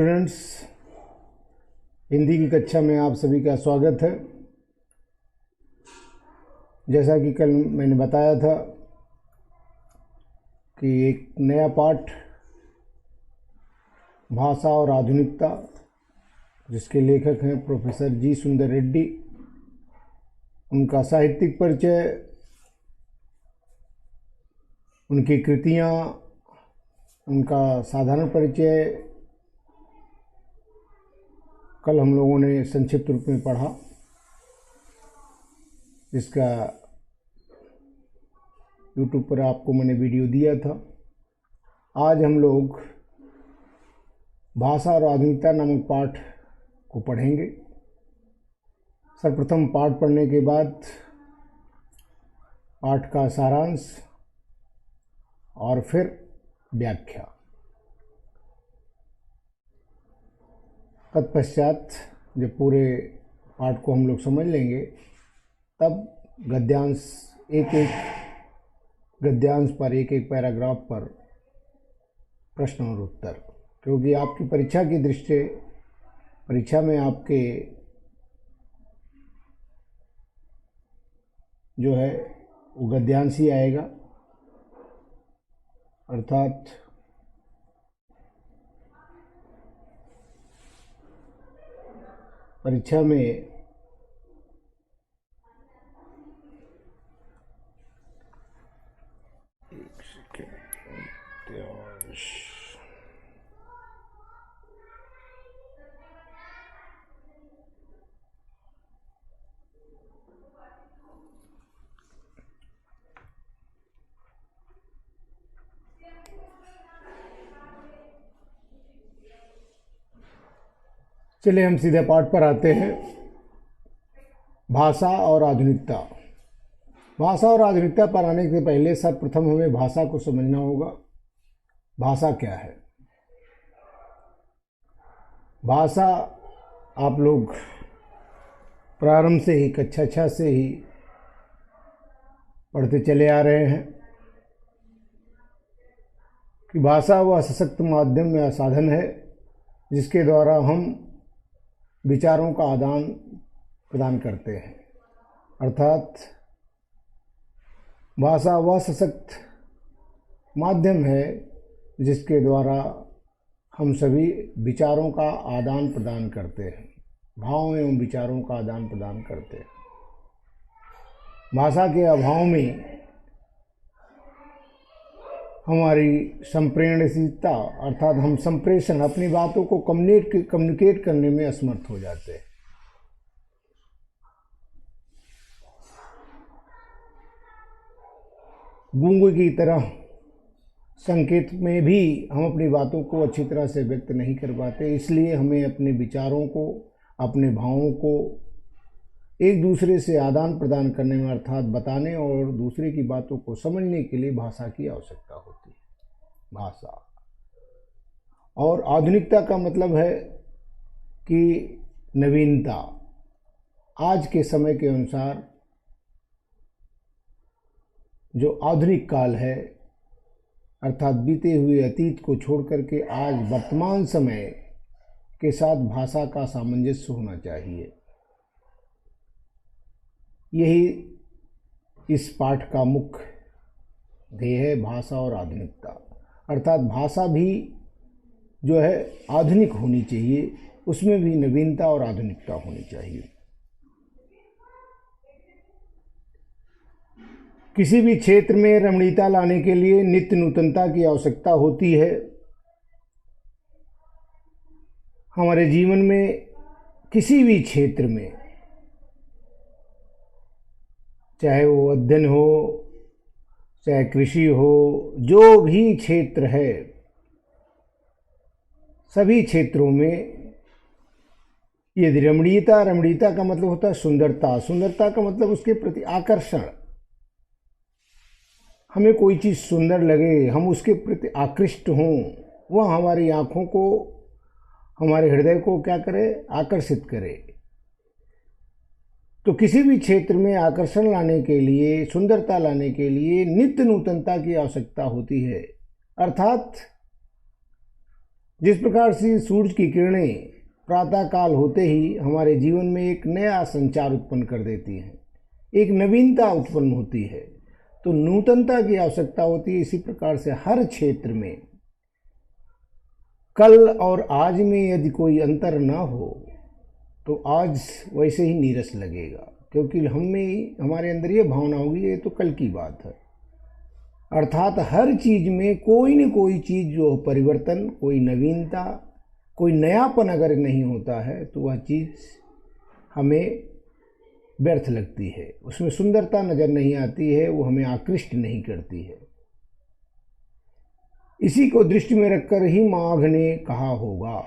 Students, Hindi की कक्षा में आप सभी का स्वागत है। जैसा कि कल मैंने बताया था कि एक नया पाठ भाषा और आधुनिकता, जिसके लेखक हैं प्रोफेसर जी सुंदर रेड्डी, उनका साहित्यिक परिचय, उनकी कृतियाँ, उनका साधारण परिचय कल हम लोगों ने संक्षिप्त रूप में पढ़ा। इसका YouTube पर आपको मैंने वीडियो दिया था। आज हम लोग भाषा और आधुनिकता नामक पाठ को पढ़ेंगे। सर्वप्रथम पाठ पढ़ने के बाद पाठ का सारांश और फिर व्याख्या। तत्पश्चात जब पूरे पाठ को हम लोग समझ लेंगे तब गद्यांश एक पर एक पैराग्राफ पर प्रश्न और उत्तर, क्योंकि आपकी परीक्षा की दृष्टि परीक्षा में आपके जो है वो गद्यांश ही आएगा, अर्थात परीक्षा में चलिए हम सीधे पाठ पर आते हैं। भाषा और आधुनिकता। भाषा और आधुनिकता पर आने से पहले सर्वप्रथम हमें भाषा को समझना होगा। भाषा क्या है? भाषा आप लोग प्रारंभ से ही कक्षा 6 से ही पढ़ते चले आ रहे हैं कि भाषा वह सशक्त माध्यम या साधन है जिसके द्वारा हम विचारों का आदान प्रदान करते हैं। अर्थात भाषा वह सशक्त माध्यम है जिसके द्वारा हम सभी विचारों का आदान प्रदान करते हैं, भावों एवं विचारों का आदान प्रदान करते हैं। भाषा के अभाव में हमारी संप्रेषणशीलता, अर्थात हम संप्रेषण, अपनी बातों को कम्युनिकेट करने में असमर्थ हो जाते हैं। गूंगे की तरह संकेत में भी हम अपनी बातों को अच्छी तरह से व्यक्त नहीं कर पाते, इसलिए हमें अपने विचारों को, अपने भावों को एक दूसरे से आदान प्रदान करने में, अर्थात बताने और दूसरे की बातों को समझने के लिए भाषा की आवश्यकता होती है। भाषा और आधुनिकता का मतलब है कि नवीनता। आज के समय के अनुसार जो आधुनिक काल है, अर्थात बीते हुए अतीत को छोड़ करके आज वर्तमान समय के साथ भाषा का सामंजस्य होना चाहिए। यही इस पाठ का मुख्य ध्येय है, भाषा और आधुनिकता। अर्थात भाषा भी जो है आधुनिक होनी चाहिए, उसमें भी नवीनता और आधुनिकता होनी चाहिए। किसी भी क्षेत्र में रमणीयता लाने के लिए नित्य नूतनता की आवश्यकता होती है। हमारे जीवन में किसी भी क्षेत्र में, चाहे वो अध्ययन हो, चाहे कृषि हो, जो भी क्षेत्र है, सभी क्षेत्रों में यदि रमणीयता का मतलब होता है सुंदरता का मतलब उसके प्रति आकर्षण। हमें कोई चीज़ सुंदर लगे, हम उसके प्रति आकृष्ट हों, वह हमारी आँखों को, हमारे हृदय को क्या करे? आकर्षित करे। तो किसी भी क्षेत्र में आकर्षण लाने के लिए, सुंदरता लाने के लिए नित्य नूतनता की आवश्यकता होती है। अर्थात जिस प्रकार से सूरज की किरणें प्रातः काल होते ही हमारे जीवन में एक नया संचार उत्पन्न कर देती हैं, एक नवीनता उत्पन्न होती है, तो नूतनता की आवश्यकता होती है। इसी प्रकार से हर क्षेत्र में कल और आज में यदि कोई अंतर ना हो तो आज वैसे ही नीरस लगेगा, क्योंकि हमें हमारे अंदर ये भावना होगी ये तो कल की बात है। अर्थात हर चीज में कोई न कोई चीज जो परिवर्तन, कोई नवीनता, कोई नयापन अगर नहीं होता है तो वह चीज हमें व्यर्थ लगती है, उसमें सुंदरता नजर नहीं आती है, वो हमें आकृष्ट नहीं करती है। इसी को दृष्टि में रखकर ही माघ ने कहा होगा,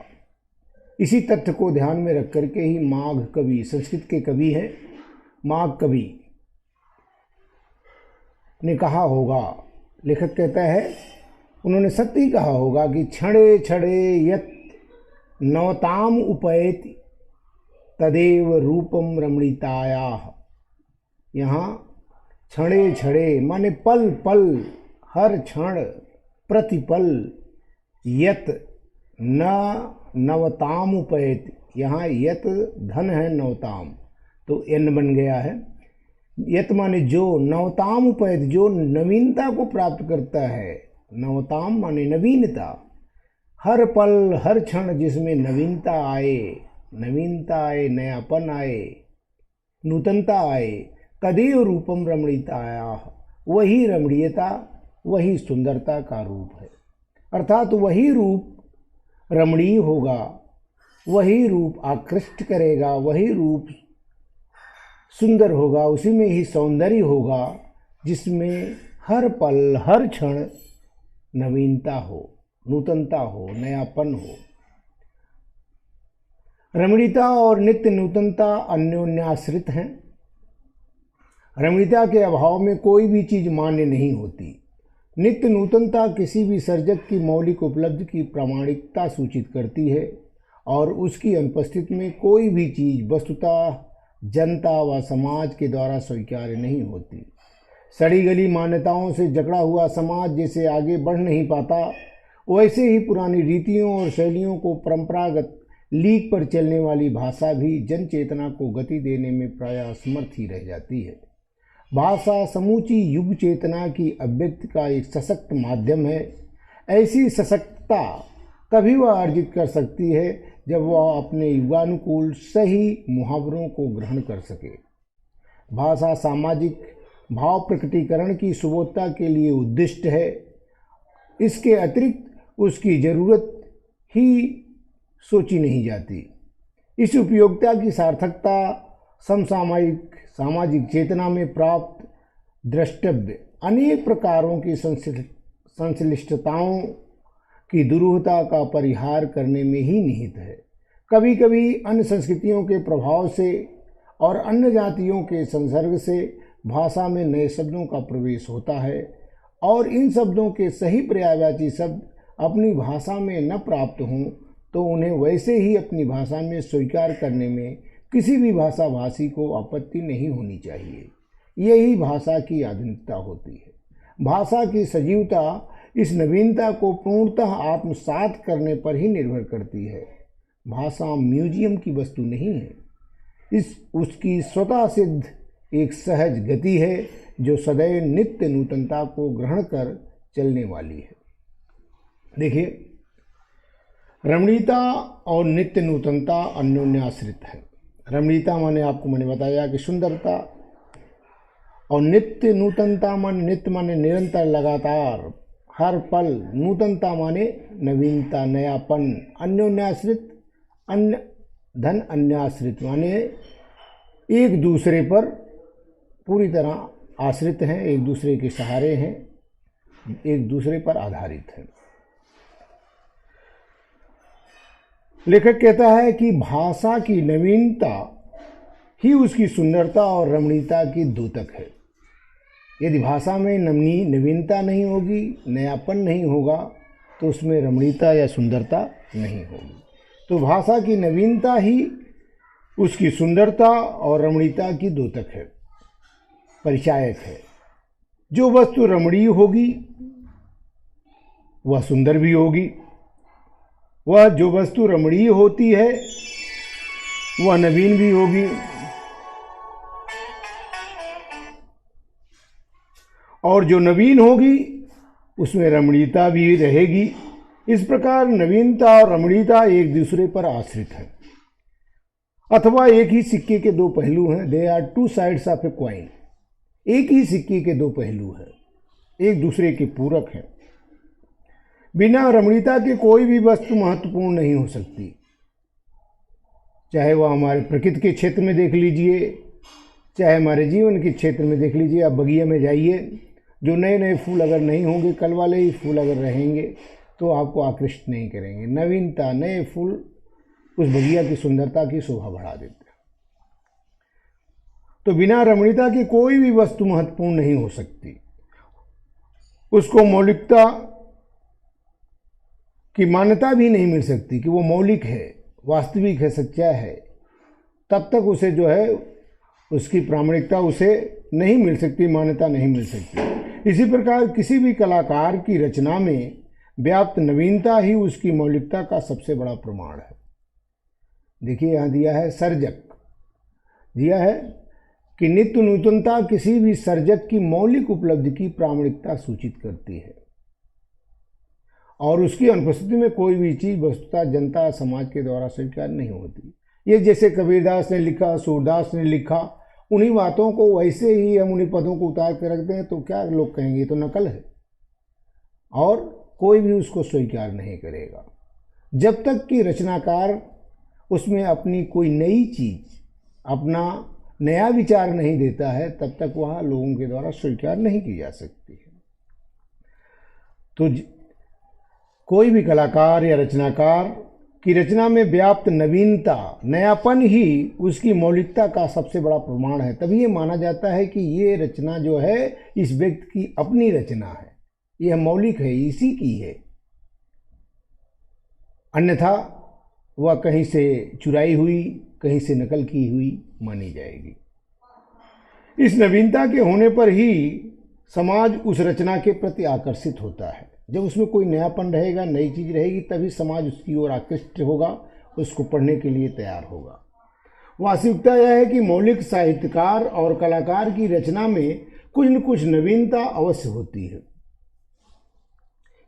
इसी तथ्य को ध्यान में रख करके ही माघ कवि, संस्कृत के कवि हैं माघ कवि, ने कहा होगा। लेखक कहता है उन्होंने सत्य ही कहा होगा कि क्षणे क्षणे यत् नवताम उपैति तदेव रूपम रमणीतायाः। यहाँ क्षणे क्षणे माने पल पल, हर क्षण प्रतिपल, यत न नवताम उपैति, यहाँ यत धन है नवताम तो एन बन गया है। यत माने जो, नवताम उपैति जो नवीनता को प्राप्त करता है, नवताम माने नवीनता, हर पल हर क्षण जिसमें नवीनता आए, नवीनता आए, नयापन आए, नूतनता आए, तदेव रूपम रमणीतायाः, वही रमणीयता, वही सुंदरता का रूप है। अर्थात वही रूप रमणीय होगा, वही रूप आकृष्ट करेगा, वही रूप सुंदर होगा, उसी में ही सौंदर्य होगा जिसमें हर पल हर क्षण नवीनता हो, नूतनता हो, नयापन हो। रमणीयता और नित्य नूतनता अन्योन्याश्रित हैं। रमणीयता के अभाव में कोई भी चीज मान्य नहीं होती। नित्य नूतनता किसी भी सर्जक की मौलिक उपलब्धि की प्रामाणिकता सूचित करती है और उसकी अनुपस्थिति में कोई भी चीज वस्तुतः जनता व समाज के द्वारा स्वीकार्य नहीं होती। सड़ी गली मान्यताओं से जकड़ा हुआ समाज जैसे आगे बढ़ नहीं पाता, वैसे ही पुरानी रीतियों और शैलियों को परंपरागत लीक पर चलने वाली भाषा भी जन चेतना को गति देने में प्रायः असमर्थ ही रह जाती है। भाषा समूची युग चेतना की अभिव्यक्ति का एक सशक्त माध्यम है। ऐसी सशक्तता तभी वह अर्जित कर सकती है जब वह अपने युगानुकूल सही मुहावरों को ग्रहण कर सके। भाषा सामाजिक भाव प्रकटीकरण की सुबोधता के लिए उद्दिष्ट है। इसके अतिरिक्त उसकी जरूरत ही सोची नहीं जाती। इस उपयोगिता की सार्थकता समसामयिक सामाजिक चेतना में प्राप्त द्रष्टव्य अनेक प्रकारों की संश्लिष्टताओं की दुरूहता का परिहार करने में ही निहित है। कभी कभी अन्य संस्कृतियों के प्रभाव से और अन्य जातियों के संसर्ग से भाषा में नए शब्दों का प्रवेश होता है और इन शब्दों के सही पर्यायवाची शब्द अपनी भाषा में न प्राप्त हों तो उन्हें वैसे ही अपनी भाषा में स्वीकार करने में किसी भी भाषा भाषी को आपत्ति नहीं होनी चाहिए। यही भाषा की आधुनिकता होती है। भाषा की सजीवता इस नवीनता को पूर्णतः आत्मसात करने पर ही निर्भर करती है। भाषा म्यूजियम की वस्तु नहीं है, इस उसकी स्वतः सिद्ध एक सहज गति है जो सदैव नित्य नूतनता को ग्रहण कर चलने वाली है। देखिए, रमणीयता और नित्य नूतनता अन्योन्याश्रित है। रमणीयता माने आपको मैंने बताया कि सुंदरता, और नित्य नूतनता माने, नित्य माने निरंतर लगातार हर पल, नूतनता माने नवीनता नयापन, अन्योन्याश्रित अन्य धन अन्याश्रित माने एक दूसरे पर पूरी तरह आश्रित हैं, एक दूसरे के सहारे हैं, एक दूसरे पर आधारित हैं। लेखक कहता है कि भाषा की नवीनता ही उसकी सुंदरता और रमणीयता की द्योतक है। यदि भाषा में नवीनता नहीं होगी, नयापन नहीं होगा तो उसमें रमणीयता या सुंदरता नहीं होगी। तो भाषा की नवीनता ही उसकी सुंदरता और रमणीयता की द्योतक है, परिचायक है। जो वस्तु रमणीय होगी वह सुंदर भी होगी, वह जो वस्तु रमणीय होती है वह नवीन भी होगी, और जो नवीन होगी उसमें रमणीयता भी रहेगी। इस प्रकार नवीनता और रमणीयता एक दूसरे पर आश्रित है, अथवा एक ही सिक्के के दो पहलू हैं। They are two sides of a coin. एक ही सिक्के के दो पहलू हैं, एक दूसरे के पूरक हैं। बिना रमणीयता के कोई भी वस्तु महत्वपूर्ण नहीं हो सकती, चाहे वह हमारे प्रकृति के क्षेत्र में देख लीजिए, चाहे हमारे जीवन के क्षेत्र में देख लीजिए। आप बगिया में जाइए, जो नए नए फूल अगर नहीं होंगे, कल वाले ही फूल अगर रहेंगे तो आपको आकृष्ट नहीं करेंगे। नवीनता, नए फूल उस बगिया की सुंदरता की शोभा बढ़ा देते हैं। तो बिना रमणीयता की कोई भी वस्तु महत्वपूर्ण नहीं हो सकती। उसको मौलिकता की मान्यता भी नहीं मिल सकती कि वो मौलिक है, वास्तविक है, सच्चा है। तब तक उसे जो है उसकी प्रामाणिकता उसे नहीं मिल सकती, मान्यता नहीं मिल सकती। इसी प्रकार किसी भी कलाकार की रचना में व्याप्त नवीनता ही उसकी मौलिकता का सबसे बड़ा प्रमाण है। देखिए यहाँ दिया है सर्जक, दिया है कि नित्य नूतनता किसी भी सर्जक की मौलिक उपलब्धि की प्रामाणिकता सूचित करती है, और उसकी अनुपस्थिति में कोई भी चीज़ वस्तुतः जनता समाज के द्वारा स्वीकार नहीं होती। ये जैसे कबीरदास ने लिखा, सूरदास ने लिखा, उन्हीं बातों को वैसे ही हम उन्हीं पदों को उतार कर रखते हैं तो क्या लोग कहेंगे, ये तो नकल है, और कोई भी उसको स्वीकार नहीं करेगा। जब तक कि रचनाकार उसमें अपनी कोई नई चीज, अपना नया विचार नहीं देता है, तब तक वह लोगों के द्वारा स्वीकार नहीं की जा सकती है। तो कोई भी कलाकार या रचनाकार की रचना में व्याप्त नवीनता, नयापन ही उसकी मौलिकता का सबसे बड़ा प्रमाण है। तभी ये माना जाता है कि ये रचना जो है इस व्यक्ति की अपनी रचना है, यह मौलिक है, इसी की है। अन्यथा वह कहीं से चुराई हुई, कहीं से नकल की हुई मानी जाएगी। इस नवीनता के होने पर ही समाज उस रचना के प्रति आकर्षित होता है। जब उसमें कोई नयापन रहेगा, नई चीज रहेगी, तभी समाज उसकी ओर आकृष्ट होगा, उसको पढ़ने के लिए तैयार होगा। वास्तविकता यह है कि मौलिक साहित्यकार और कलाकार की रचना में कुछ न कुछ नवीनता अवश्य होती है।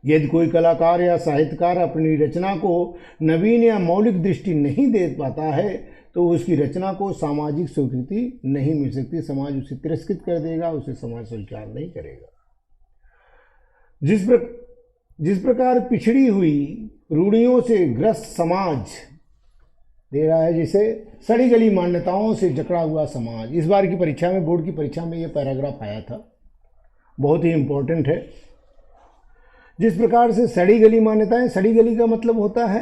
यदि कोई कलाकार या साहित्यकार अपनी रचना को नवीन या मौलिक दृष्टि नहीं दे पाता है तो उसकी रचना को सामाजिक स्वीकृति नहीं मिल सकती। समाज उसे तिरस्कृत कर देगा, उसे समाज स्वीकार नहीं करेगा। जिस प्रकार पिछड़ी हुई रूढ़ियों से ग्रस्त समाज दे रहा है, जैसे सड़ी गली मान्यताओं से जकड़ा हुआ समाज। इस बार की परीक्षा में, बोर्ड की परीक्षा में ये पैराग्राफ आया था, बहुत ही इम्पोर्टेंट है। जिस प्रकार से सड़ी गली मान्यताएं, सड़ी गली का मतलब होता है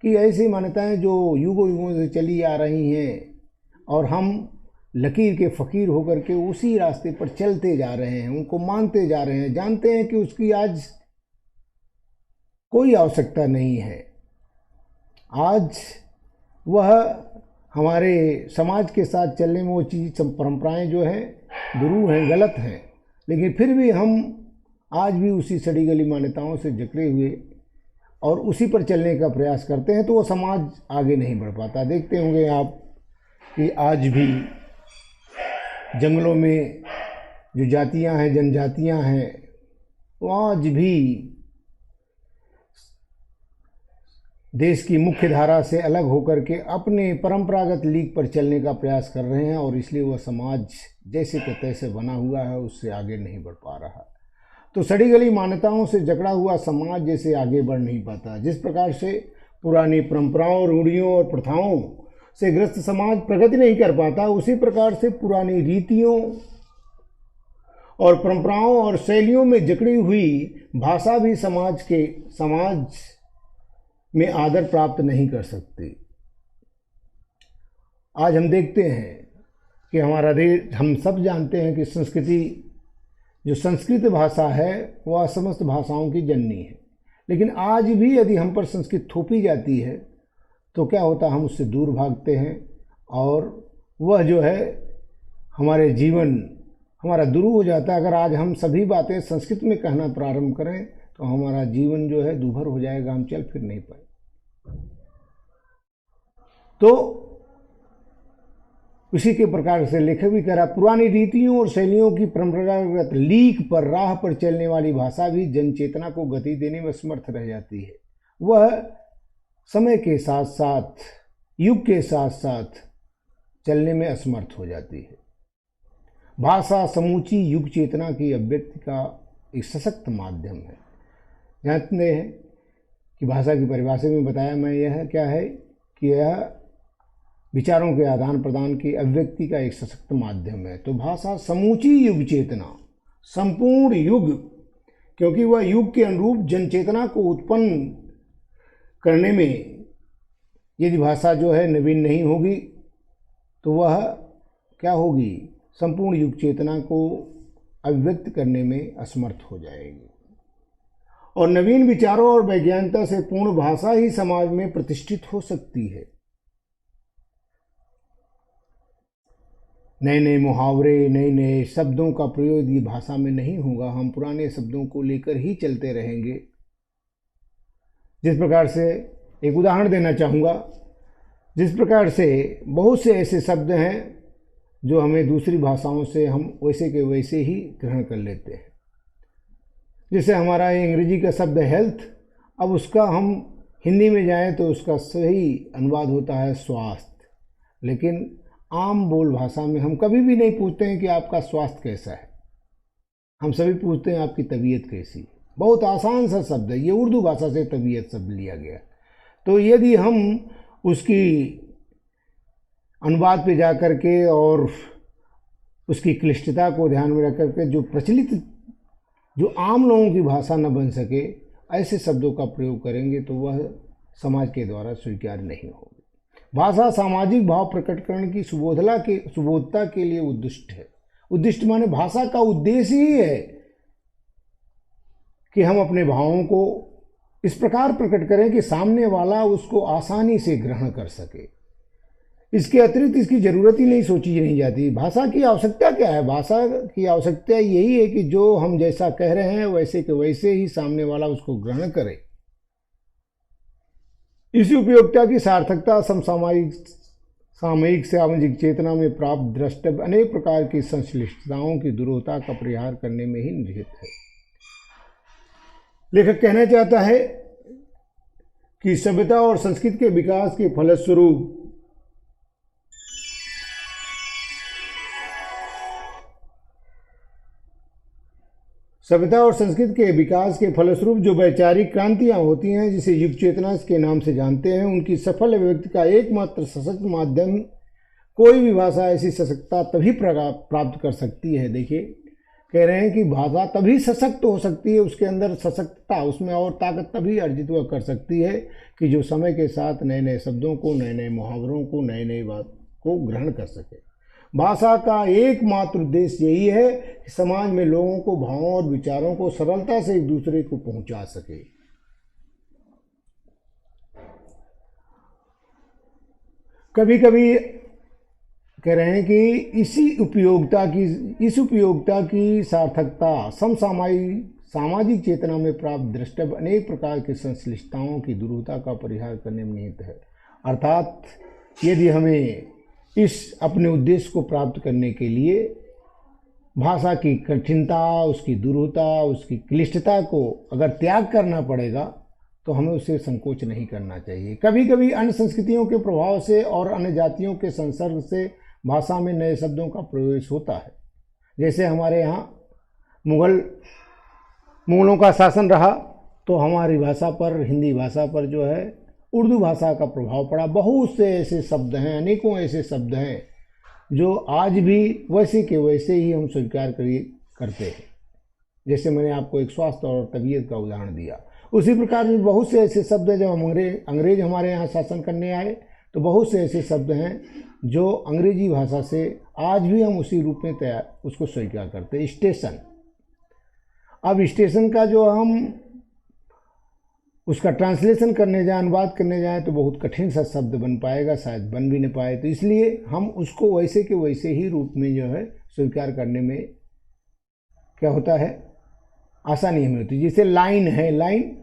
कि ऐसी मान्यताएं जो युगों युगों से चली आ रही हैं और हम लकीर के फ़कीर होकर के उसी रास्ते पर चलते जा रहे हैं, उनको मानते जा रहे हैं, जानते हैं कि उसकी आज कोई आवश्यकता नहीं है। आज वह हमारे समाज के साथ चलने में वो चीज़, परंपराएं जो हैं दुरूह हैं, गलत हैं, लेकिन फिर भी हम आज भी उसी सड़ी गली मान्यताओं से जकड़े हुए और उसी पर चलने का प्रयास करते हैं, तो वो समाज आगे नहीं बढ़ पाता। देखते होंगे आप कि आज भी जंगलों में जो जातियां हैं, जनजातियां हैं, वो आज भी देश की मुख्य धारा से अलग होकर के अपने परंपरागत लीक पर चलने का प्रयास कर रहे हैं, और इसलिए वह समाज जैसे के तैसे बना हुआ है, उससे आगे नहीं बढ़ पा रहा। तो सड़ी गली मान्यताओं से जकड़ा हुआ समाज जैसे आगे बढ़ नहीं पाता। जिस प्रकार से पुरानी परंपराओं, रूढ़ियों और प्रथाओं से ग्रस्त समाज प्रगति नहीं कर पाता, उसी प्रकार से पुरानी रीतियों और परंपराओं और शैलियों में जकड़ी हुई भाषा भी समाज में आदर प्राप्त नहीं कर सकती। आज हम देखते हैं कि हमारा देश, हम सब जानते हैं कि संस्कृति, जो संस्कृत भाषा है वह समस्त भाषाओं की जननी है, लेकिन आज भी यदि हम पर संस्कृत थोपी जाती है तो क्या होता, हम उससे दूर भागते हैं, और वह जो है हमारे जीवन हमारा दुरूह हो जाता है। अगर आज हम सभी बातें संस्कृत में कहना प्रारंभ करें तो हमारा जीवन जो है दूभर हो जाएगा, हम चल फिर नहीं पाए। तो उसी के प्रकार से लेखक भी कह रहा, पुरानी रीतियों और शैलियों की परंपरागत लीक पर राह पर चलने वाली भाषा भी जन चेतना को गति देने में समर्थ रह जाती है। वह समय के साथ साथ, युग के साथ साथ चलने में असमर्थ हो जाती है। भाषा समूची युग चेतना की अभिव्यक्ति का एक सशक्त माध्यम है। जानते हैं कि भाषा की परिभाषा में बताया मैं, यह क्या है कि यह विचारों के आदान प्रदान की अभिव्यक्ति का एक सशक्त माध्यम है। तो भाषा समूची युग चेतना, संपूर्ण युग, क्योंकि वह युग के अनुरूप जन चेतना को उत्पन्न करने में यदि भाषा जो है नवीन नहीं होगी तो वह क्या होगी, संपूर्ण युग चेतना को अभिव्यक्त करने में असमर्थ हो जाएगी। और नवीन विचारों और वैज्ञानिकता से पूर्ण भाषा ही समाज में प्रतिष्ठित हो सकती है। नए नए मुहावरे, नए नए शब्दों का प्रयोग यदि भाषा में नहीं होगा, हम पुराने शब्दों को लेकर ही चलते रहेंगे। जिस प्रकार से एक उदाहरण देना चाहूँगा, जिस प्रकार से बहुत से ऐसे शब्द हैं जो हमें दूसरी भाषाओं से हम वैसे के वैसे ही ग्रहण कर लेते हैं। जैसे हमारा ये अंग्रेजी का शब्द हेल्थ, अब उसका हम हिंदी में जाएं तो उसका सही अनुवाद होता है स्वास्थ्य, लेकिन आम बोल भाषा में हम कभी भी नहीं पूछते हैं कि आपका स्वास्थ्य कैसा है, हम सभी पूछते हैं आपकी तबीयत कैसी। बहुत आसान सा शब्द है, ये उर्दू भाषा से तबीयत शब्द लिया गया। तो यदि हम उसकी अनुवाद पे जा कर के और उसकी क्लिष्टता को ध्यान में रख कर के जो प्रचलित, जो आम लोगों की भाषा न बन सके, ऐसे शब्दों का प्रयोग करेंगे तो वह समाज के द्वारा स्वीकार नहीं होगी। भाषा सामाजिक भाव प्रकटकरण की सुबोधता के लिए उद्दिष्ट है। उद्दिष्ट माने भाषा का उद्देश्य ही है कि हम अपने भावों को इस प्रकार प्रकट करें कि सामने वाला उसको आसानी से ग्रहण कर सके। इसके अतिरिक्त इसकी जरूरत ही नहीं सोची नहीं जाती। भाषा की आवश्यकता क्या है? भाषा की आवश्यकता यही है कि जो हम जैसा कह रहे हैं वैसे के वैसे ही सामने वाला उसको ग्रहण करे। इसी उपयोगिता की सार्थकता सामयिक सामाजिक चेतना में प्राप्त द्रष्टव्य अनेक प्रकार की संश्लिष्टताओं की दुरूहता का परिहार करने में ही निहित है। लेखक कहना चाहता है कि सभ्यता और संस्कृति के विकास के फलस्वरूप जो वैचारिक क्रांतियां होती हैं, जिसे युग चेतना के नाम से जानते हैं, उनकी सफल अभिव्यक्ति का एकमात्र सशक्त माध्यम कोई भी भाषा ऐसी सशक्तता तभी प्राप्त कर सकती है। देखिए, कह रहे हैं कि भाषा तभी सशक्त हो सकती है, उसके अंदर सशक्तता, उसमें और ताकत तभी अर्जित वह कर सकती है कि जो समय के साथ नए नए शब्दों को, नए नए मुहावरों को, नए नए बात को ग्रहण कर सके। भाषा का एकमात्र उद्देश्य यही है कि समाज में लोगों को भावों और विचारों को सरलता से एक दूसरे को पहुंचा सके। कभी कभी कह रहे हैं कि इस उपयोगिता की सार्थकता सामाजिक चेतना में प्राप्त द्रष्टव्य अनेक प्रकार की संश्लिष्टताओं की दुरूहता का परिहार करने में निहित है। अर्थात यदि हमें इस अपने उद्देश्य को प्राप्त करने के लिए भाषा की कठिनता, उसकी दुरूहता, उसकी क्लिष्टता को अगर त्याग करना पड़ेगा तो हमें उसे संकोच नहीं करना चाहिए। कभी कभी अन्य संस्कृतियों के प्रभाव से और अन्य जातियों के संसर्ग से भाषा में नए शब्दों का प्रवेश होता है। जैसे हमारे यहाँ मुगलों का शासन रहा तो हमारी भाषा पर, हिंदी भाषा पर जो है उर्दू भाषा का प्रभाव पड़ा। बहुत से ऐसे शब्द हैं, अनेकों ऐसे शब्द हैं जो आज भी वैसे के वैसे ही हम स्वीकार करते हैं। जैसे मैंने आपको एक स्वास्थ्य और तबीयत का उदाहरण दिया, उसी प्रकार में बहुत से ऐसे शब्द हैं। जब अंग्रेज हमारे यहाँ शासन करने आए तो बहुत से ऐसे शब्द हैं जो अंग्रेजी भाषा से आज भी हम उसी रूप में उसको स्वीकार करते हैं। स्टेशन, अब स्टेशन का जो हम उसका ट्रांसलेशन करने जाए, अनुवाद करने जाए तो बहुत कठिन सा शब्द बन पाएगा, शायद बन भी नहीं पाए। तो इसलिए हम उसको वैसे के वैसे ही रूप में जो है स्वीकार करने में क्या होता है, आसानी हमें होती है। जैसे लाइन है, लाइन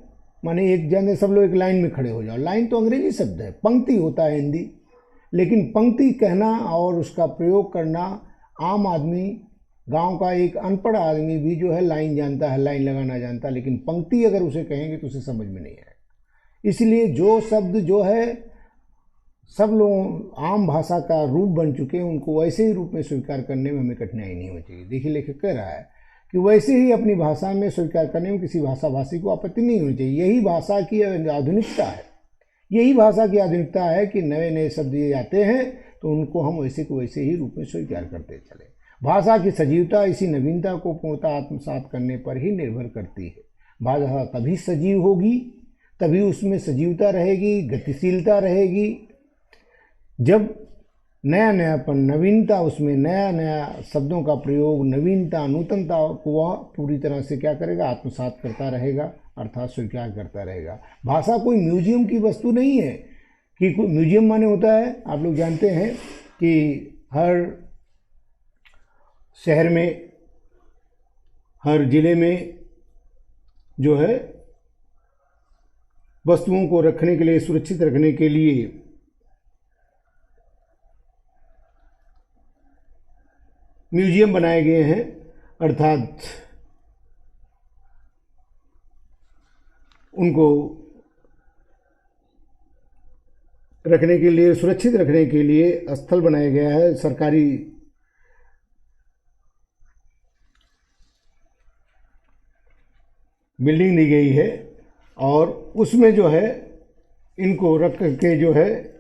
माने एक जन सब लोग एक लाइन में खड़े हो जाओ, लाइन तो अंग्रेजी शब्द है। पंक्ति होता है हिंदी, लेकिन पंक्ति कहना और उसका प्रयोग करना आम आदमी, गांव का एक अनपढ़ आदमी भी जो है लाइन जानता है, लाइन लगाना जानता है, लेकिन पंक्ति अगर उसे कहेंगे तो उसे समझ में नहीं आएगा। इसलिए जो शब्द जो है सब लोग आम भाषा का रूप बन चुके हैं, उनको वैसे ही रूप में स्वीकार करने में हमें कठिनाई नहीं होनी चाहिए। देखिए लेखक कह रहा है कि वैसे ही अपनी भाषा में स्वीकार करने में किसी भाषा भाषी को आपत्ति नहीं होनी चाहिए। यही भाषा की आधुनिकता है, यही भाषा की आधुनिकता है कि नए नए शब्द ये आते हैं तो उनको हम वैसे को वैसे ही रूप में स्वीकार करते चले। भाषा की सजीवता इसी नवीनता को पूर्णतः आत्मसात करने पर ही निर्भर करती है। भाषा तभी सजीव होगी, तभी उसमें सजीवता रहेगी, गतिशीलता रहेगी, जब नया नयापन, नवीनता, उसमें नया नया शब्दों का प्रयोग, नवीनता, नूतनता को वह पूरी तरह से क्या करेगा, आत्मसात करता रहेगा, अर्थात स्वीकार करता रहेगा। भाषा कोई म्यूजियम की वस्तु नहीं है कि कोई म्यूजियम माने होता है, आप लोग जानते हैं कि हर शहर में, हर जिले में जो है वस्तुओं को रखने के लिए, सुरक्षित रखने के लिए म्यूजियम बनाए गए हैं, अर्थात उनको रखने के लिए, सुरक्षित रखने के लिए स्थल बनाया गया है, सरकारी बिल्डिंग दी गई है और उसमें जो है इनको रख के जो है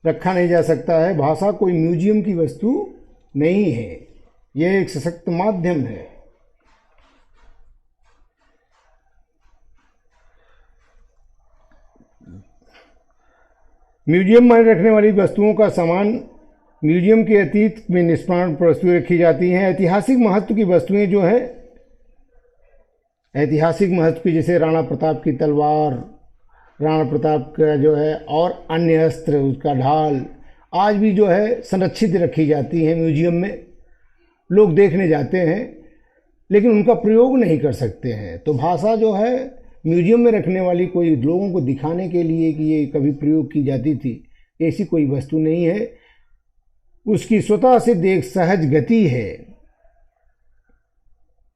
रखा नहीं जा सकता है। भाषा कोई म्यूजियम की वस्तु नहीं है, यह एक सशक्त माध्यम है। म्यूजियम में रखने वाली वस्तुओं का सामान म्यूजियम के अतीत में निष्प्राण वस्तुएं रखी जाती हैं। ऐतिहासिक महत्व की वस्तुएं जो है, ऐतिहासिक महत्व की, जैसे राणा प्रताप की तलवार, राणा प्रताप का जो है और अन्य अस्त्र, उसका ढाल, आज भी जो है संरक्षित रखी जाती हैं म्यूजियम में। लोग देखने जाते हैं लेकिन उनका प्रयोग नहीं कर सकते हैं। तो भाषा जो है म्यूजियम में रखने वाली कोई लोगों को दिखाने के लिए कि ये कभी प्रयोग की जाती थी, ऐसी कोई वस्तु नहीं है। उसकी स्वतः सिद्ध एक सहज गति है,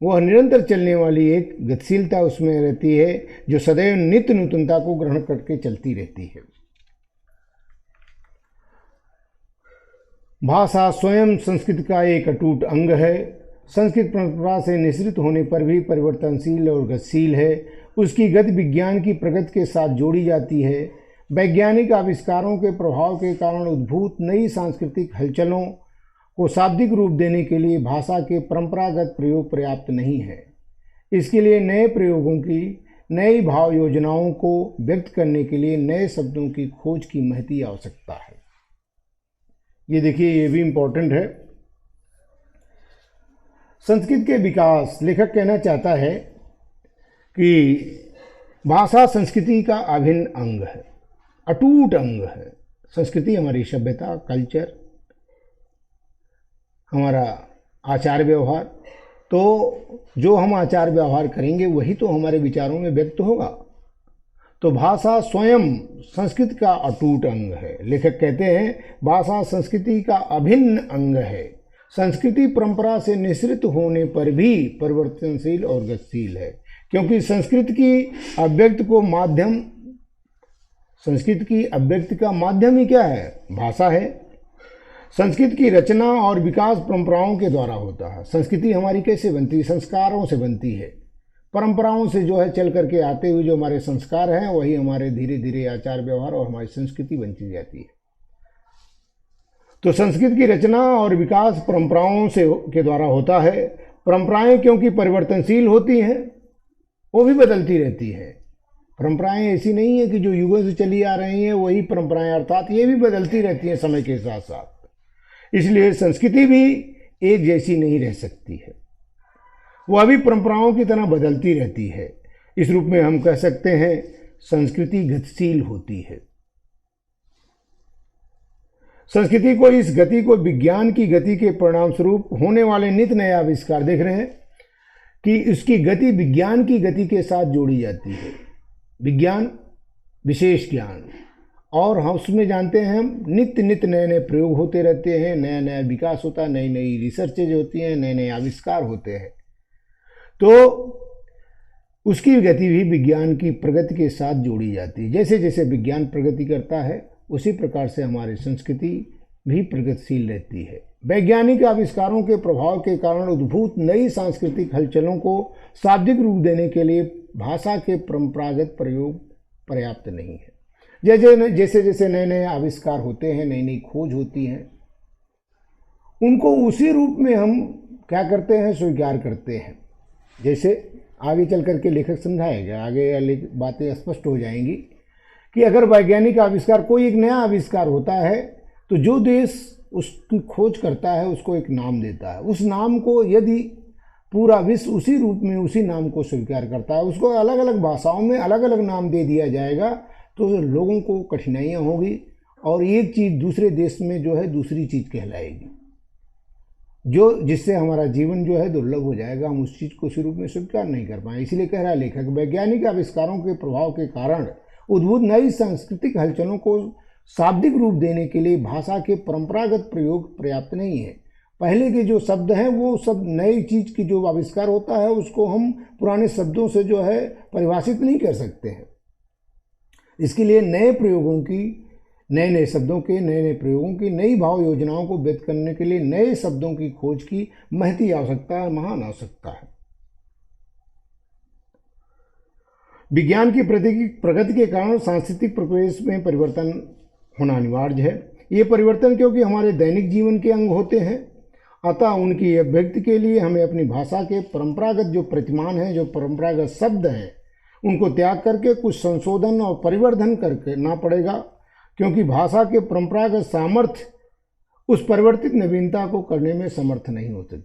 वह निरंतर चलने वाली एक गतिशीलता उसमें रहती है जो सदैव नित्य नूतनता को ग्रहण करके चलती रहती है। भाषा स्वयं संस्कृत का एक अटूट अंग है। संस्कृत परंपरा से निःसृत होने पर भी परिवर्तनशील और गतिशील है। उसकी गति विज्ञान की प्रगति के साथ जोड़ी जाती है। वैज्ञानिक आविष्कारों के प्रभाव के कारण उद्भूत नई सांस्कृतिक हलचलों को शाब्दिक रूप देने के लिए भाषा के परंपरागत प्रयोग पर्याप्त नहीं है। इसके लिए नए प्रयोगों की, नई भाव योजनाओं को व्यक्त करने के लिए नए शब्दों की खोज की महती आवश्यकता है। ये देखिए, ये भी इम्पोर्टेंट है। संस्कृत के विकास, लेखक कहना चाहता है कि भाषा संस्कृति का अभिन्न अंग है, अटूट अंग है। संस्कृति हमारी सभ्यता, कल्चर, हमारा आचार व्यवहार, तो जो हम आचार व्यवहार करेंगे वही तो हमारे विचारों में व्यक्त होगा। तो भाषा स्वयं संस्कृत का अटूट अंग है। लेखक कहते हैं भाषा संस्कृति का अभिन्न अंग है। संस्कृति परंपरा से निःसृत होने पर भी परिवर्तनशील और गतिशील है, क्योंकि संस्कृत की अभिव्यक्ति का माध्यम ही क्या है? भाषा है। संस्कृत की रचना और विकास परंपराओं के द्वारा होता है। संस्कृति हमारी कैसे बनती है? संस्कारों से बनती है। परंपराओं से जो है चल करके आते हुए जो हमारे संस्कार हैं वही हमारे धीरे धीरे आचार व्यवहार और हमारी संस्कृति बनती जाती है। तो संस्कृत की रचना और विकास परंपराओं से के द्वारा होता है। परंपराएं क्योंकि परिवर्तनशील होती हैं, वो भी बदलती रहती हैं। परंपराएं ऐसी नहीं है कि जो युगों से चली आ रही हैं वही परंपराएं, अर्थात ये भी बदलती रहती हैं समय के साथ साथ। इसलिए संस्कृति भी एक जैसी नहीं रह सकती है, वह भी परंपराओं की तरह बदलती रहती है। इस रूप में हम कह सकते हैं संस्कृति गतिशील होती है। संस्कृति को, इस गति को विज्ञान की गति के परिणाम स्वरूप होने वाले नित्य नए आविष्कार, देख रहे हैं कि उसकी गति विज्ञान की गति के साथ जोड़ी जाती है। विज्ञान विशेष ज्ञान और हम उसमें जानते हैं हम नित्य नित्य नए नए प्रयोग होते रहते हैं, नया नया विकास होता है, नई नई रिसर्चेज होती हैं, नए नए आविष्कार होते हैं। तो उसकी गति भी विज्ञान की प्रगति के साथ जोड़ी जाती है। जैसे जैसे विज्ञान प्रगति करता है उसी प्रकार से हमारी संस्कृति भी प्रगतिशील रहती है। वैज्ञानिक आविष्कारों के प्रभाव के कारण उद्भूत नई सांस्कृतिक हलचलों को शाब्दिक रूप देने के लिए भाषा के परंपरागत प्रयोग पर्याप्त नहीं है। जैसे जैसे नए नए आविष्कार होते हैं, नई नई खोज होती हैं, उनको उसी रूप में हम क्या करते हैं, स्वीकार करते हैं। जैसे आगे चल करके लेखक समझाएगा, आगे बातें स्पष्ट हो जाएंगी कि अगर वैज्ञानिक आविष्कार, कोई एक नया आविष्कार होता है तो जो देश उसकी खोज करता है उसको एक नाम देता है। उस नाम को यदि पूरा विश्व उसी रूप में उसी नाम को स्वीकार करता है, उसको अलग अलग भाषाओं में अलग अलग नाम दे दिया जाएगा तो लोगों को कठिनाइयाँ होगी और एक चीज़ दूसरे देश में जो है दूसरी चीज़ कहलाएगी, जिससे हमारा जीवन जो है दुर्लभ हो जाएगा। हम उस चीज़ को उसी रूप में स्वीकार नहीं कर पाए। इसलिए कह रहा है लेखक, वैज्ञानिक आविष्कारों के प्रभाव के कारण उद्भूत नई सांस्कृतिक हलचलों को शाब्दिक रूप देने के लिए भाषा के परंपरागत प्रयोग पर्याप्त नहीं है। पहले के जो शब्द हैं वो सब नई चीज़ की जो आविष्कार होता है उसको हम पुराने शब्दों से जो है परिभाषित नहीं कर सकते हैं। इसके लिए नए प्रयोगों की, नए नए शब्दों के, नए नए प्रयोगों की, नई भाव योजनाओं को व्यक्त करने के लिए नए शब्दों की खोज की महती आवश्यकता है, महान आवश्यकता है। विज्ञान की प्रगति के कारण सांस्कृतिक परिवेश में परिवर्तन होना अनिवार्य है। ये परिवर्तन क्योंकि हमारे दैनिक जीवन के अंग होते हैं, अतः उनकी अभिव्यक्ति के लिए हमें अपनी भाषा के परंपरागत जो प्रतिमान हैं, जो परंपरागत शब्द हैं, उनको त्याग करके कुछ संशोधन और परिवर्धन करना पड़ेगा, क्योंकि भाषा के परंपरागत सामर्थ्य उस परिवर्तित नवीनता को करने में समर्थ नहीं होते।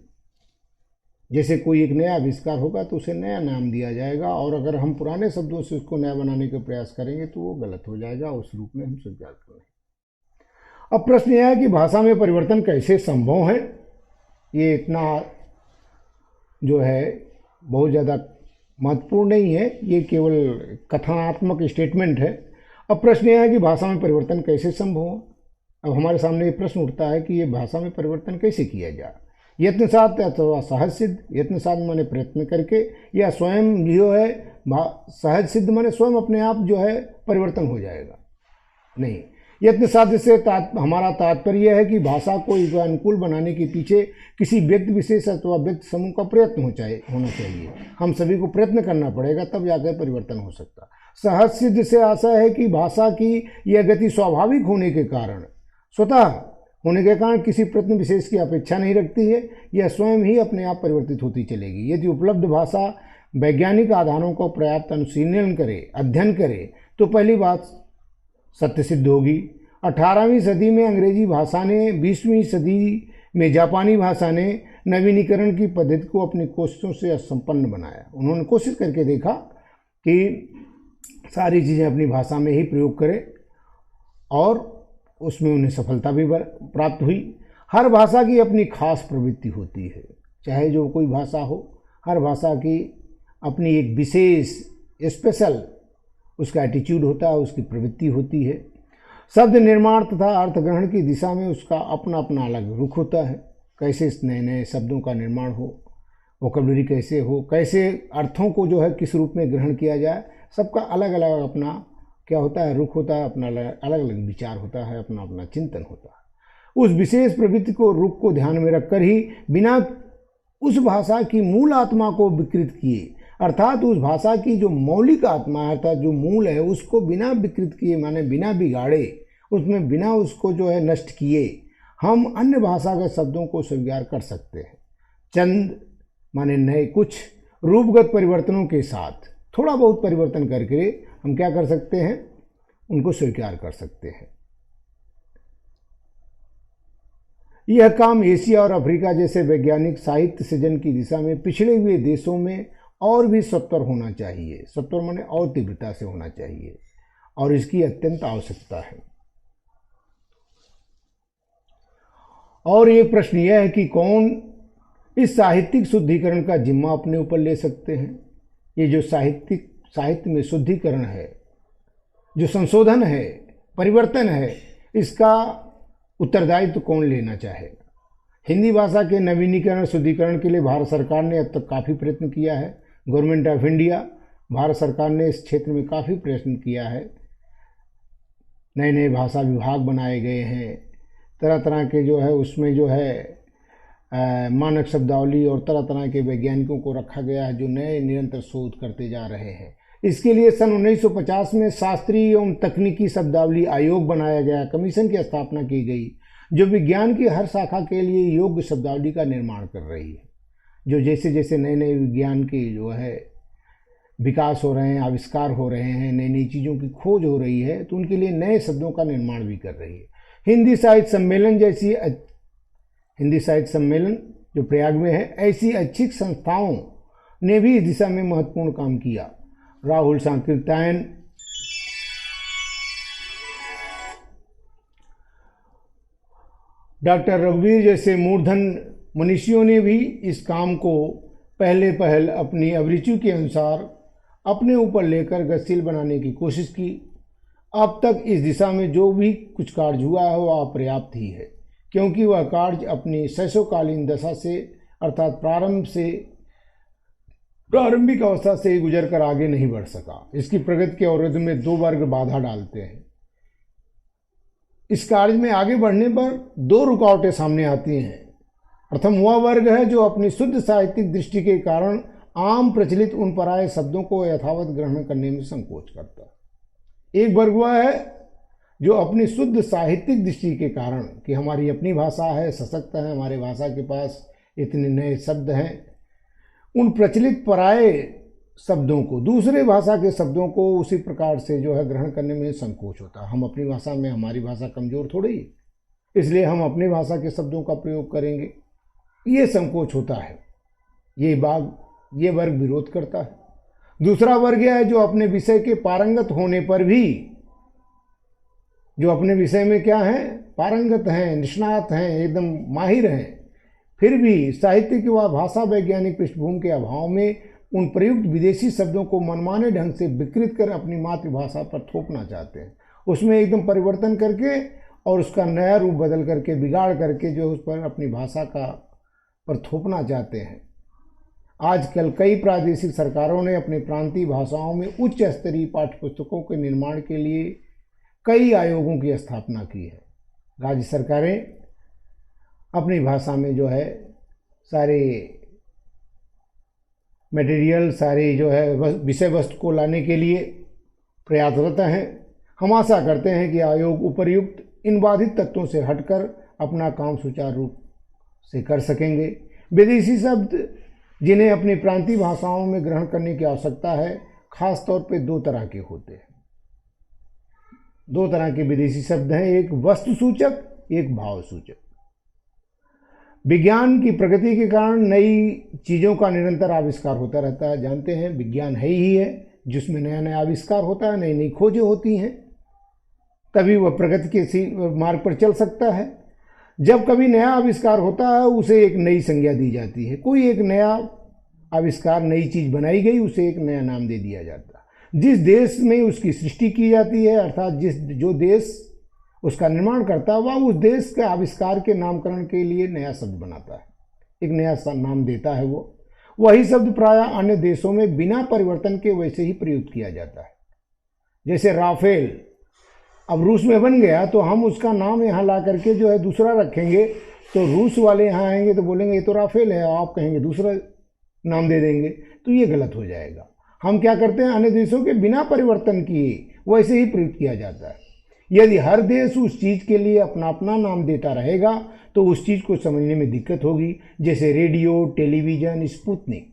जैसे कोई एक नया आविष्कार होगा तो उसे नया नाम दिया जाएगा, और अगर हम पुराने शब्दों से उसको नया बनाने का प्रयास करेंगे तो वो गलत हो जाएगा, उस रूप में हम स्वीकार करें। अब प्रश्न यह है कि भाषा में परिवर्तन कैसे संभव है। ये इतना जो है बहुत ज़्यादा महत्वपूर्ण नहीं है, ये केवल कथनात्मक स्टेटमेंट है। अब प्रश्न यह है कि भाषा में परिवर्तन कैसे संभव हो। अब हमारे सामने ये प्रश्न उठता है कि ये भाषा में परिवर्तन कैसे किया जाए। यत्नसात अथवा सहज सिद्ध, यत्नसात माने प्रयत्न करके, या स्वयं जो है सहज सिद्ध माने स्वयं अपने आप जो है परिवर्तन हो जाएगा। नहीं, यत्न साध्य से हमारा तात्पर्य है कि भाषा को अनुकूल बनाने के पीछे किसी व्यक्ति विशेष अथवा व्यक्ति समूह का प्रयत्न होना चाहिए। हम सभी को प्रयत्न करना पड़ेगा, तब जाकर परिवर्तन हो सकता। सहज सिद्ध से आशा है कि भाषा की यह गति स्वाभाविक होने के कारण, स्वतः होने के कारण किसी प्रयत्न विशेष की अपेक्षा नहीं रखती है, यह स्वयं ही अपने आप परिवर्तित होती चलेगी। यदि उपलब्ध भाषा वैज्ञानिक आधारों को पर्याप्त अनुशीलन करे, अध्ययन करे, तो पहली बात सत्य सिद्ध होगी। 18वीं सदी में अंग्रेजी भाषा ने, 20वीं सदी में जापानी भाषा ने नवीनीकरण की पद्धति को अपनी कोशिशों से संपन्न बनाया। उन्होंने कोशिश करके देखा कि सारी चीज़ें अपनी भाषा में ही प्रयोग करें, और उसमें उन्हें सफलता भी प्राप्त हुई। हर भाषा की अपनी खास प्रवृत्ति होती है, चाहे जो कोई भाषा हो, हर भाषा की अपनी एक विशेष स्पेशल उसका एटीट्यूड होता है, उसकी प्रवृत्ति होती है। शब्द निर्माण तथा अर्थ ग्रहण की दिशा में उसका अपना अपना अलग रुख होता है। कैसे नए नए शब्दों का निर्माण हो, वोकैबुलरी कैसे हो, कैसे अर्थों को जो है किस रूप में ग्रहण किया जाए, सबका अलग अलग अपना क्या होता है, रुख होता है, अपना अलग अलग विचार होता है, अपना अपना चिंतन होता है। उस विशेष प्रवृत्ति को, रुख को ध्यान में रखकर ही बिना उस भाषा की मूल आत्मा को विकृत किए, अर्थात उस भाषा की जो मौलिक आत्मा है, अर्थात जो मूल है, उसको बिना विकृत किए, माने बिना बिगाड़े, उसमें बिना उसको जो है नष्ट किए, हम अन्य भाषा के शब्दों को स्वीकार कर सकते हैं। चंद माने नए कुछ रूपगत परिवर्तनों के साथ थोड़ा बहुत परिवर्तन करके हम क्या कर सकते हैं, उनको स्वीकार कर सकते हैं। यह काम एशिया और अफ्रीका जैसे वैज्ञानिक साहित्य सृजन की दिशा में पिछड़े हुए देशों में और भी सत्वर होना चाहिए। सत्वर माने और तीव्रता से होना चाहिए, और इसकी अत्यंत आवश्यकता है। और एक प्रश्न यह है कि कौन इस साहित्यिक शुद्धिकरण का जिम्मा अपने ऊपर ले सकते हैं। ये जो साहित्य में शुद्धिकरण है, जो संशोधन है, परिवर्तन है, इसका उत्तरदायित्व कौन लेना चाहेगा? हिंदी भाषा के नवीनीकरण शुद्धिकरण के लिए भारत सरकार ने अब तक काफ़ी प्रयत्न किया है। गवर्नमेंट ऑफ इंडिया, भारत सरकार ने इस क्षेत्र में काफ़ी प्रयत्न किया है। नए नए भाषा विभाग बनाए गए हैं, तरह तरह के जो है उसमें जो है मानक शब्दावली और तरह तरह के वैज्ञानिकों को रखा गया है जो नए निरंतर शोध करते जा रहे हैं। इसके लिए सन 1950 में शास्त्रीय एवं तकनीकी शब्दावली आयोग बनाया गया, कमीशन की स्थापना की गई जो विज्ञान की हर शाखा के लिए योग्य शब्दावली का निर्माण कर रही है। जो जैसे जैसे नए नए विज्ञान के जो है विकास हो रहे हैं, आविष्कार हो रहे हैं, नई नई चीज़ों की खोज हो रही है, तो उनके लिए नए शब्दों का निर्माण भी कर रही है। हिंदी साहित्य सम्मेलन जो प्रयाग में है, ऐसी ऐच्छिक संस्थाओं ने भी इस दिशा में महत्वपूर्ण काम किया। राहुल सांकृत्यायन, डॉक्टर रघुवीर जैसे मूर्धन मनीषियों ने भी इस काम को पहल अपनी अभिरुचि के अनुसार अपने ऊपर लेकर गतिशील बनाने की कोशिश की। अब तक इस दिशा में जो भी कुछ कार्य हुआ है वह अपर्याप्त ही है, क्योंकि वह कार्य अपनी शैशवकालीन दशा से अर्थात प्रारंभिक अवस्था से गुजर कर आगे नहीं बढ़ सका। इसकी प्रगति के अवरोध में दो वर्ग बाधा डालते हैं। इस कार्य में आगे बढ़ने पर दो रुकावटें सामने आती हैं। प्रथम वह वर्ग है जो अपनी शुद्ध साहित्यिक दृष्टि के कारण आम प्रचलित उन पराये शब्दों को यथावत ग्रहण करने में संकोच करता है। एक वर्ग वह है जो अपनी शुद्ध साहित्यिक दृष्टि के कारण कि हमारी अपनी भाषा है, सशक्त है, हमारे भाषा के पास इतने नए शब्द हैं, उन प्रचलित पराये शब्दों को, दूसरे भाषा के शब्दों को उसी प्रकार से जो है ग्रहण करने में संकोच होता है। हम अपनी भाषा में, हमारी भाषा कमज़ोर थोड़ी है, इसलिए हम अपनी भाषा के शब्दों का प्रयोग करेंगे, ये संकोच होता है। ये वर्ग विरोध करता है। दूसरा वर्ग यह है जो अपने विषय के पारंगत होने पर भी, जो अपने विषय में क्या है, पारंगत हैं, निष्णात हैं, एकदम माहिर हैं, फिर भी साहित्यिक व भाषा वैज्ञानिक पृष्ठभूमि के अभाव में उन प्रयुक्त विदेशी शब्दों को मनमाने ढंग से विकृत कर अपनी मातृभाषा पर थोपना चाहते हैं। उसमें एकदम परिवर्तन करके और उसका नया रूप बदल करके, बिगाड़ करके जो उस पर अपनी भाषा का पर थोपना चाहते हैं। आजकल कई प्रादेशिक सरकारों ने अपने प्रांतीय भाषाओं में उच्च स्तरीय पाठ्यपुस्तकों के निर्माण के लिए कई आयोगों की स्थापना की है। राज्य सरकारें अपनी भाषा में जो है सारे मटेरियल, सारे जो है विषय वस्तु को लाने के लिए प्रयासरत हैं। हम आशा करते हैं कि आयोग उपर्युक्त इन बाधित तत्वों से हटकर अपना काम सुचारू रूप से कर सकेंगे। विदेशी शब्द जिन्हें अपनी प्रांतीय भाषाओं में ग्रहण करने की आवश्यकता है, खास तौर पे दो तरह के होते हैं। दो तरह के विदेशी शब्द हैं, एक वस्तु सूचक, एक भाव सूचक। विज्ञान की प्रगति के कारण नई चीज़ों का निरंतर आविष्कार होता रहता है। जानते हैं विज्ञान है ही है जिसमें नया नया आविष्कार होता है, नई नई खोजें होती हैं, तभी वह प्रगति के मार्ग पर चल सकता है। जब कभी नया आविष्कार होता है उसे एक नई संज्ञा दी जाती है। कोई एक नया आविष्कार, नई चीज़ बनाई गई, उसे एक नया नाम दे दिया जाता है। जिस देश में उसकी सृष्टि की जाती है, अर्थात जो देश उसका निर्माण करता है, वह उस देश के आविष्कार के नामकरण के लिए नया शब्द बनाता है, एक नया नाम देता है। वही शब्द प्रायः अन्य देशों में बिना परिवर्तन के वैसे ही प्रयुक्त किया जाता है। जैसे राफेल अब रूस में बन गया तो हम उसका नाम यहाँ ला करके जो है दूसरा रखेंगे, तो रूस वाले यहाँ आएंगे तो बोलेंगे ये तो राफेल है, आप कहेंगे दूसरा नाम दे देंगे, तो ये गलत हो जाएगा। हम क्या करते हैं, अन्य देशों के बिना परिवर्तन किए वैसे ही प्रयुक्त किया जाता है। यदि हर देश उस चीज़ के लिए अपना अपना नाम देता रहेगा तो उस चीज़ को समझने में दिक्कत होगी। जैसे रेडियो, टेलीविज़न, स्पुतनिक,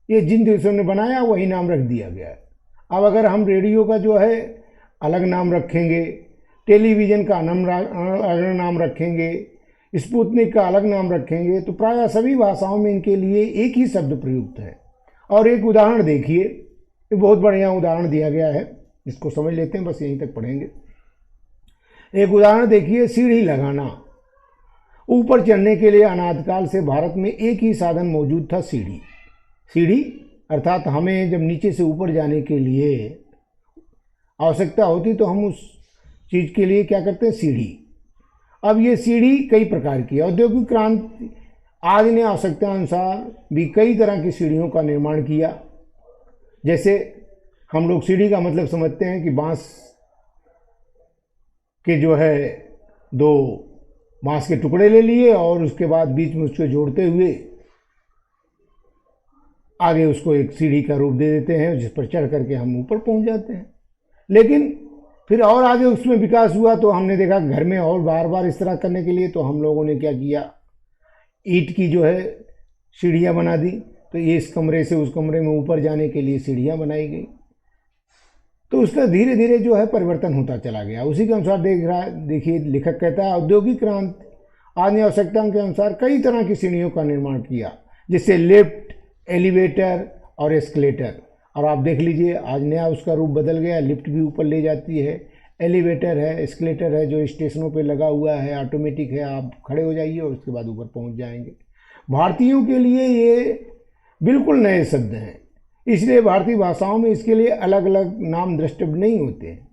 ये जिन देशों ने बनाया वही नाम रख दिया गया है। अब अगर हम रेडियो का जो है अलग नाम रखेंगे, टेलीविज़न का अलग नाम रखेंगे, स्पुतनिक का अलग नाम रखेंगे, तो प्रायः सभी भाषाओं में इनके लिए एक ही शब्द प्रयुक्त है। और एक उदाहरण देखिए, ये बहुत बढ़िया उदाहरण दिया गया है, इसको समझ लेते हैं, बस यहीं तक पढ़ेंगे। एक उदाहरण देखिए, सीढ़ी लगाना। ऊपर चढ़ने के लिए अनादिकाल से भारत में एक ही साधन मौजूद था, सीढ़ी अर्थात हमें जब नीचे से ऊपर जाने के लिए आवश्यकता होती तो हम उस चीज़ के लिए क्या करते हैं, सीढ़ी। अब ये सीढ़ी कई प्रकार की है। औद्योगिक क्रांति आदि ने आवश्यकता अनुसार भी कई तरह की सीढ़ियों का निर्माण किया। जैसे हम लोग सीढ़ी का मतलब समझते हैं कि बांस के जो है दो बांस के टुकड़े ले लिए और उसके बाद बीच में उसको जोड़ते हुए आगे उसको एक सीढ़ी का रूप दे देते हैं, जिस पर चढ़ करके हम ऊपर पहुंच जाते हैं। लेकिन फिर और आगे उसमें विकास हुआ तो हमने देखा घर में और बार बार इस तरह करने के लिए तो हम लोगों ने क्या किया, ईंट की जो है सीढ़ियाँ बना दी। तो ये इस कमरे से उस कमरे में ऊपर जाने के लिए सीढ़ियाँ बनाई गई। तो उसका धीरे धीरे जो है परिवर्तन होता चला गया। उसी के अनुसार देखिए लेखक कहता है, औद्योगिक क्रांति आज ने आवश्यकताओं के अनुसार कई तरह की सीढ़ियों का निर्माण किया, जिससे लिफ्ट, एलिवेटर और एस्केलेटर। और आप देख लीजिए आज नया उसका रूप बदल गया। लिफ्ट भी ऊपर ले जाती है, एलिवेटर है, एस्केलेटर है जो स्टेशनों पे लगा हुआ है, ऑटोमेटिक है, आप खड़े हो जाइए और उसके बाद ऊपर पहुंच जाएंगे। भारतीयों के लिए ये बिल्कुल नए शब्द हैं, इसलिए भारतीय भाषाओं में इसके लिए अलग अलग नाम द्रष्टव्य नहीं होते हैं।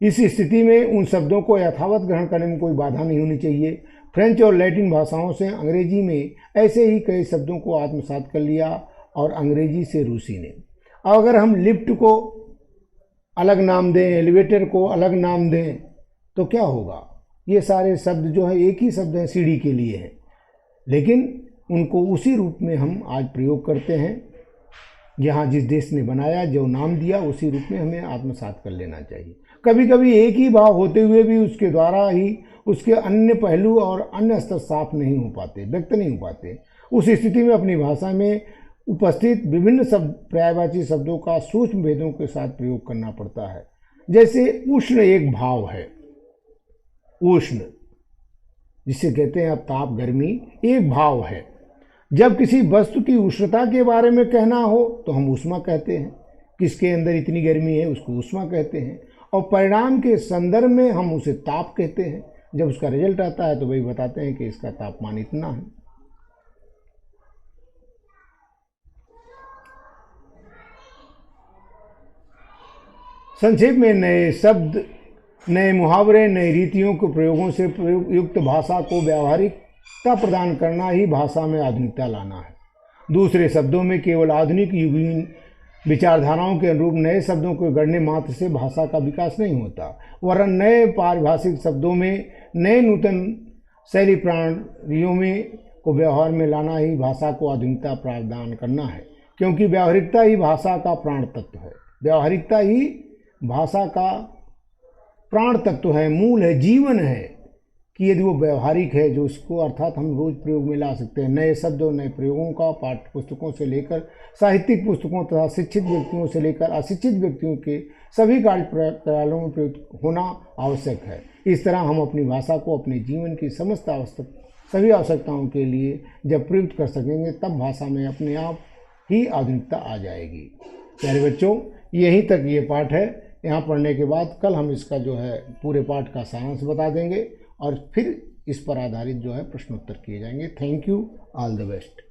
इस स्थिति में उन शब्दों को यथावत ग्रहण करने में कोई बाधा नहीं होनी चाहिए। फ्रेंच और लैटिन भाषाओं से अंग्रेजी में ऐसे ही कई शब्दों को आत्मसात कर लिया और अंग्रेजी से रूसी ने। अब अगर हम लिफ्ट को अलग नाम दें, एलिवेटर को अलग नाम दें तो क्या होगा? ये सारे शब्द जो है एक ही शब्द हैं, सीढ़ी के लिए है, लेकिन उनको उसी रूप में हम आज प्रयोग करते हैं। यहाँ जिस देश ने बनाया, जो नाम दिया, उसी रूप में हमें आत्मसात कर लेना चाहिए। कभी कभी एक ही भाव होते हुए भी उसके द्वारा ही उसके अन्य पहलू और अन्य स्तर साफ नहीं हो पाते, व्यक्त नहीं हो पाते। उस स्थिति में अपनी भाषा में उपस्थित विभिन्न शब्द, पर्यायवाची शब्दों का सूक्ष्म भेदों के साथ प्रयोग करना पड़ता है। जैसे उष्ण एक भाव है, उष्ण जिसे कहते हैं अब ताप, गर्मी, एक भाव है। जब किसी वस्तु की उष्णता के बारे में कहना हो तो हम ऊष्मा कहते हैं, किसके अंदर इतनी गर्मी है उसको ऊष्मा कहते हैं। और परिणाम के संदर्भ में हम उसे ताप कहते हैं। जब उसका रिजल्ट आता है तो वही बताते हैं कि इसका तापमान इतना है। संक्षेप में नए शब्द, नए मुहावरे, नई रीतियों के प्रयोगों से युक्त भाषा को व्यावहारिकता प्रदान करना ही भाषा में आधुनिकता लाना है। दूसरे शब्दों में केवल आधुनिक युगीन विचारधाराओं के अनुरूप नए शब्दों को गढ़ने मात्र से भाषा का विकास नहीं होता, वरन नए पारिभाषिक शब्दों में नए नूतन शैली प्रणालियों में को व्यवहार में लाना ही भाषा को आधुनिकता प्रदान करना है। क्योंकि व्यावहारिकता ही भाषा का प्राण तत्व है। व्यावहारिकता ही भाषा का प्राण तत्व है, मूल है, जीवन है। कि यदि वो व्यवहारिक है, जो उसको अर्थात हम रोज प्रयोग में ला सकते हैं। नए शब्द और नए प्रयोगों का पाठ्य पुस्तकों से लेकर साहित्यिक पुस्तकों तथा शिक्षित व्यक्तियों से लेकर अशिक्षित व्यक्तियों के सभी कार्यालयों में प्रयुक्त होना आवश्यक है। इस तरह हम अपनी भाषा को अपने जीवन की समस्त सभी आवश्यकताओं के लिए जब प्रयुक्त कर सकेंगे, तब भाषा में अपने आप ही आधुनिकता आ जाएगी। प्यारे बच्चों, यहीं तक ये पाठ है। यहाँ पढ़ने के बाद कल हम इसका जो है पूरे पाठ का सारांश बता देंगे और फिर इस पर आधारित जो है प्रश्नोत्तर किए जाएंगे। Thank you, all the best.